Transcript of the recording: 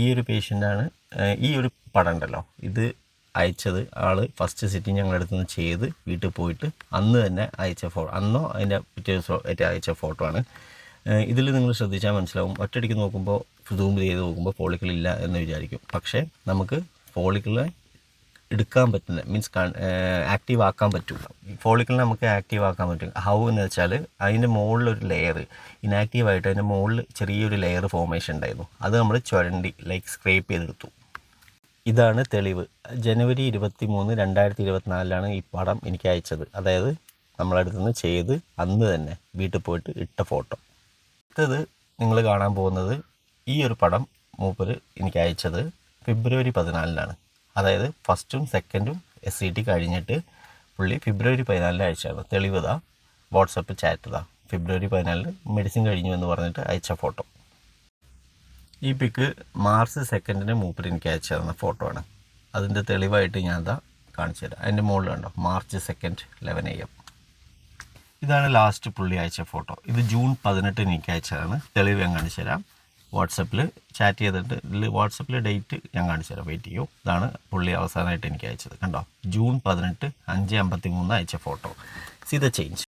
ഈ ഒരു പേഷ്യൻ്റാണ് ഈ ഒരു പടം ഉണ്ടല്ലോ ഇത് അയച്ചത് ആൾ ഫസ്റ്റ് സിറ്റിംഗ് ഞങ്ങളുടെ അടുത്ത് നിന്ന് ചെയ്ത് വീട്ടിൽ പോയിട്ട് അന്ന് തന്നെ അയച്ച അന്നോ അതിൻ്റെ പിറ്റേ ദിവസമോ അയച്ച ഫോട്ടോ ആണ്. ഇതിൽ നിങ്ങൾ ശ്രദ്ധിച്ചാൽ മനസ്സിലാവും, ഒറ്റയടിക്ക് നോക്കുമ്പോൾ സൂം ചെയ്ത് നോക്കുമ്പോൾ ഫോളിക്കിൾ ഇല്ല എന്ന് വിചാരിക്കും. പക്ഷേ നമുക്ക് ഫോളിക്കിളെ എടുക്കാൻ പറ്റുന്ന മീൻസ് ആക്റ്റീവ് ആക്കാൻ പറ്റും. ഫോളിക്കിളിനെ നമുക്ക് ആക്റ്റീവ് ആക്കാൻ പറ്റും. ഹൗ എന്ന് വെച്ചാൽ അതിൻ്റെ മുകളിലൊരു ലെയർ ഇനാക്റ്റീവായിട്ട് അതിൻ്റെ മുകളിൽ ചെറിയൊരു ലെയർ ഫോർമേഷൻ ഉണ്ടായിരുന്നു. അത് നമ്മൾ ചുരണ്ടി ലൈക്ക് സ്ക്രേപ്പ് ചെയ്തെടുത്തു. ഇതാണ് തെളിവ്. ജനുവരി 23, 2024 ഈ പടം എനിക്ക് അയച്ചത്. അതായത് നമ്മളടുത്ത് നിന്ന് ചെയ്ത് അന്ന് തന്നെ വീട്ടിൽ പോയിട്ട് ഇട്ട ഫോട്ടോ. അടുത്തത് നിങ്ങൾ കാണാൻ പോകുന്നത് ഈ ഒരു പടം മൂപ്പര് എനിക്ക് അയച്ചത് ഫെബ്രുവരി 14. അതായത് ഫസ്റ്റും സെക്കൻഡും SCT കഴിഞ്ഞിട്ട് പുള്ളി ഫെബ്രുവരി 14 അയച്ചതാണ്. തെളിവ് വാട്സപ്പ് ചാറ്റ് ഫെബ്രുവരി 14 മെഡിസിൻ കഴിഞ്ഞു എന്ന് പറഞ്ഞിട്ട് അയച്ച ഫോട്ടോ. ഈ പിക്ക് മാർച്ച് 2 മൂപ്പര് എനിക്ക് അയച്ചു തന്ന ഫോട്ടോ ആണ്. അതിൻ്റെ തെളിവായിട്ട് ഞാൻ കാണിച്ചു തരാം. അതിൻ്റെ മുകളിൽ കണ്ടോ മാർച്ച് 2, 11 AM. ഇതാണ് ലാസ്റ്റ് പുള്ളി അയച്ച ഫോട്ടോ. ഇത് ജൂൺ 18 എനിക്ക് അയച്ചതാണ്. തെളിവ് ഞാൻ കാണിച്ചു തരാം. വാട്സപ്പിൽ ചാറ്റ് ചെയ്തിട്ട് വാട്സപ്പിൽ ഡേറ്റ് ഞാൻ കാണിച്ചു തരാം, വെയിറ്റ് ചെയ്യൂ. ഇതാണ് പുള്ളി അവസാനമായിട്ട് എനിക്ക് അയച്ചത്. കണ്ടോ ജൂൺ 18, 5:53 അയച്ച ഫോട്ടോ. See the change.